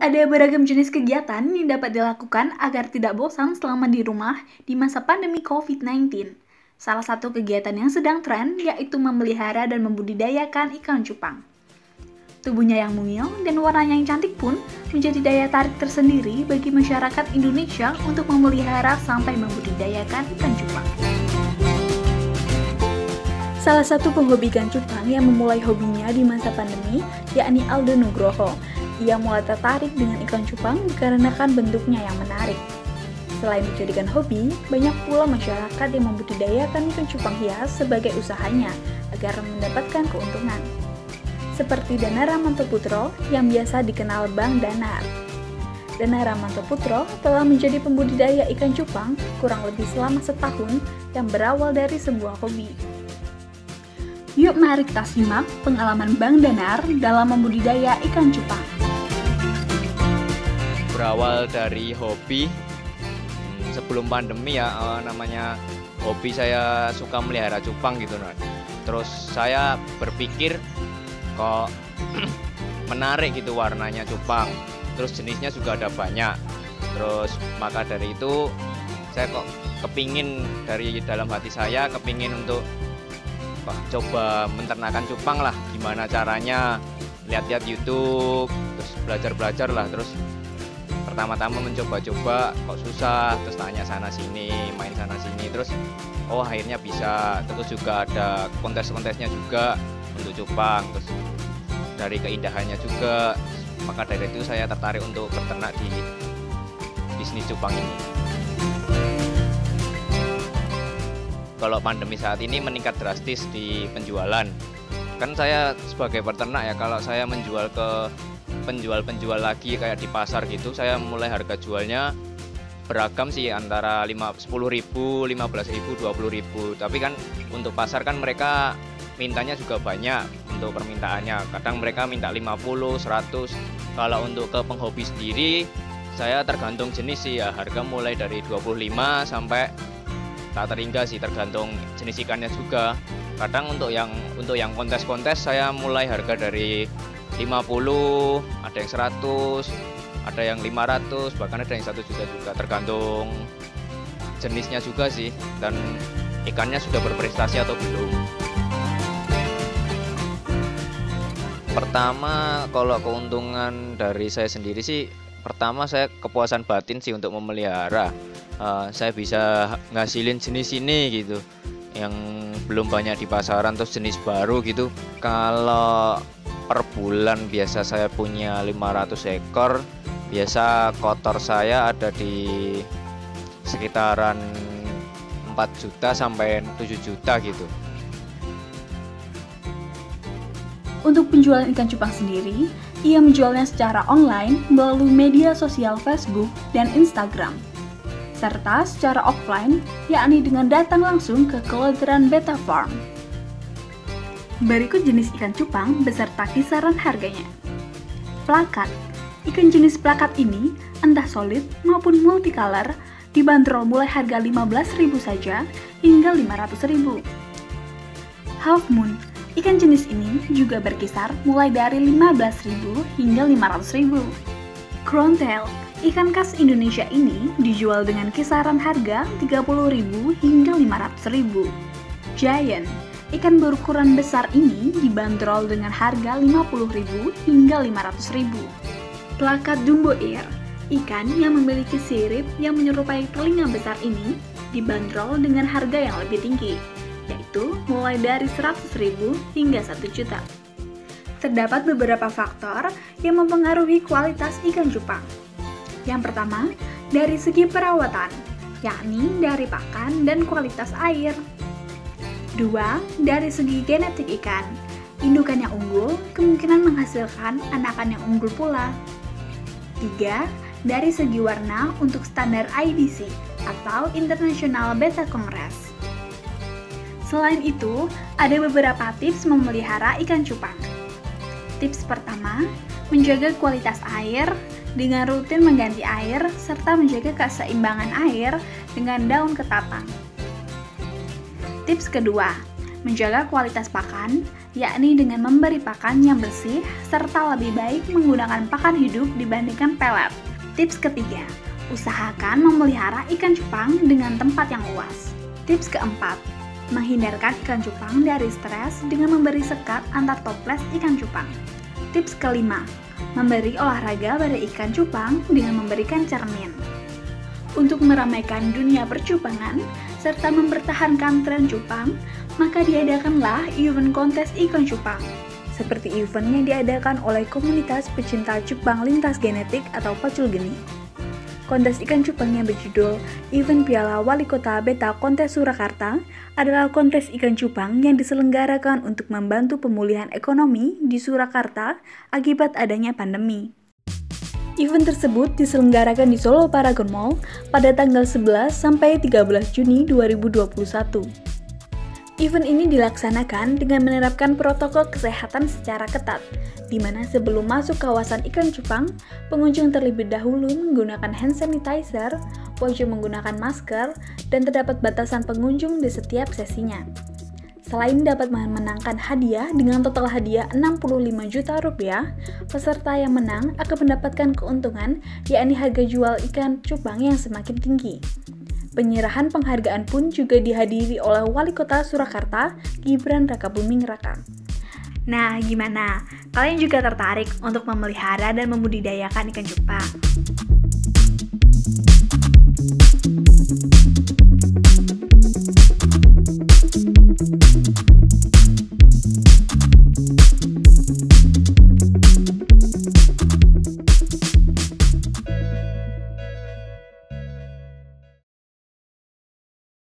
Ada beragam jenis kegiatan yang dapat dilakukan agar tidak bosan selama di rumah di masa pandemi COVID-19. Salah satu kegiatan yang sedang tren yaitu memelihara dan membudidayakan ikan cupang. Tubuhnya yang mungil dan warnanya yang cantik pun menjadi daya tarik tersendiri bagi masyarakat Indonesia untuk memelihara sampai membudidayakan ikan cupang. Salah satu penghobi ikan cupang yang memulai hobinya di masa pandemi yakni Aldo Nugroho. Ia mulai tertarik dengan ikan cupang dikarenakan bentuknya yang menarik. Selain dijadikan hobi, banyak pula masyarakat yang membudidayakan ikan cupang hias sebagai usahanya agar mendapatkan keuntungan. Seperti Dana Ramanto Putro yang biasa dikenal Bang Danar. Dana Ramanto Putro telah menjadi pembudidaya ikan cupang kurang lebih selama setahun yang berawal dari sebuah hobi. Yuk mari kita simak pengalaman Bang Danar dalam membudidaya ikan cupang. Berawal dari hobi, sebelum pandemi ya, namanya hobi saya suka melihara cupang gitu. Terus saya berpikir kok menarik gitu warnanya cupang, terus jenisnya juga ada banyak. Terus maka dari itu saya kok kepingin, dari dalam hati saya kepingin untuk coba menternakan cupang lah, gimana caranya, lihat-lihat YouTube, terus belajar-belajar lah. Terus pertama-tama mencoba-coba kok susah, terus tanya sana sini, main sana sini, terus akhirnya bisa. Terus juga ada kontes-kontesnya juga untuk cupang, terus dari keindahannya juga, maka dari itu saya tertarik untuk berternak di bisnis cupang ini. Kalau pandemi saat ini meningkat drastis di penjualan. Kan saya sebagai peternak ya, kalau saya menjual ke penjual-penjual lagi kayak di pasar gitu, saya mulai harga jualnya beragam sih, antara 10.000, 15.000, 20.000. Tapi kan untuk pasar kan mereka mintanya juga banyak untuk permintaannya. Kadang mereka minta 50, 100. Kalau untuk ke penghobi sendiri, saya tergantung jenis sih ya, harga mulai dari 25 sampai tak terhingga sih, tergantung jenis ikannya juga. Kadang untuk yang kontes-kontes saya mulai harga dari 50, ada yang 100, ada yang 500, bahkan ada yang 1 juta juga, tergantung jenisnya juga sih, dan ikannya sudah berprestasi atau belum. Pertama, kalau keuntungan dari saya sendiri sih, pertama saya kepuasan batin sih untuk memelihara. Saya bisa ngasilin jenis ini gitu, yang belum banyak di pasaran, terus jenis baru gitu. Kalau per bulan biasa saya punya 500 ekor, biasa kotor saya ada di sekitaran 4 juta sampai 7 juta gitu. Untuk penjualan ikan cupang sendiri, ia menjualnya secara online melalui media sosial Facebook dan Instagram, serta secara offline, yakni dengan datang langsung ke Kelautan Beta Farm. Berikut jenis ikan cupang beserta kisaran harganya. Plakat. Ikan jenis plakat ini, entah solid maupun multicolor, dibanderol mulai harga 15.000 saja hingga 500.000. Half Moon. Ikan jenis ini juga berkisar mulai dari 15.000 hingga 500.000. Crown Tail. Ikan khas Indonesia ini dijual dengan kisaran harga 30.000 hingga 500.000. Giant. Ikan berukuran besar ini dibanderol dengan harga 50.000 hingga 500.000. Plakat Jumbo Ear. Ikan yang memiliki sirip yang menyerupai telinga besar ini dibanderol dengan harga yang lebih tinggi, yaitu mulai dari 100.000 hingga 1 juta. Terdapat beberapa faktor yang mempengaruhi kualitas ikan cupang. Yang pertama, dari segi perawatan, yakni dari pakan dan kualitas air. 2. Dari segi genetik ikan, indukan yang unggul kemungkinan menghasilkan anakan yang unggul pula. 3. Dari segi warna untuk standar IBC atau International Beta Congress. Selain itu, ada beberapa tips memelihara ikan cupang. Tips pertama, menjaga kualitas air dengan rutin mengganti air serta menjaga keseimbangan air dengan daun ketapang. Tips kedua, menjaga kualitas pakan yakni dengan memberi pakan yang bersih serta lebih baik menggunakan pakan hidup dibandingkan pelet. Tips ketiga, usahakan memelihara ikan cupang dengan tempat yang luas. Tips keempat, menghindarkan ikan cupang dari stres dengan memberi sekat antar toples ikan cupang. Tips kelima, memberi olahraga pada ikan cupang dengan memberikan cermin. Untuk meramaikan dunia percupangan serta mempertahankan tren cupang, maka diadakanlah event kontes ikan cupang. Seperti event yang diadakan oleh komunitas pecinta cupang lintas genetik atau Pacul Geni. Kontes ikan cupang yang berjudul Event Piala Wali Kota Beta Kontes Surakarta adalah kontes ikan cupang yang diselenggarakan untuk membantu pemulihan ekonomi di Surakarta akibat adanya pandemi. Event tersebut diselenggarakan di Solo Paragon Mall pada tanggal 11 sampai 13 Juni 2021. Event ini dilaksanakan dengan menerapkan protokol kesehatan secara ketat, di mana sebelum masuk kawasan ikan cupang, pengunjung terlebih dahulu menggunakan hand sanitizer, wajib menggunakan masker, dan terdapat batasan pengunjung di setiap sesinya. Selain dapat memenangkan hadiah dengan total hadiah 65 juta rupiah, peserta yang menang akan mendapatkan keuntungan, yakni harga jual ikan cupang yang semakin tinggi. Penyerahan penghargaan pun juga dihadiri oleh Wali Kota Surakarta, Gibran Rakabuming Raka. Nah, gimana? Kalian juga tertarik untuk memelihara dan membudidayakan ikan cupang?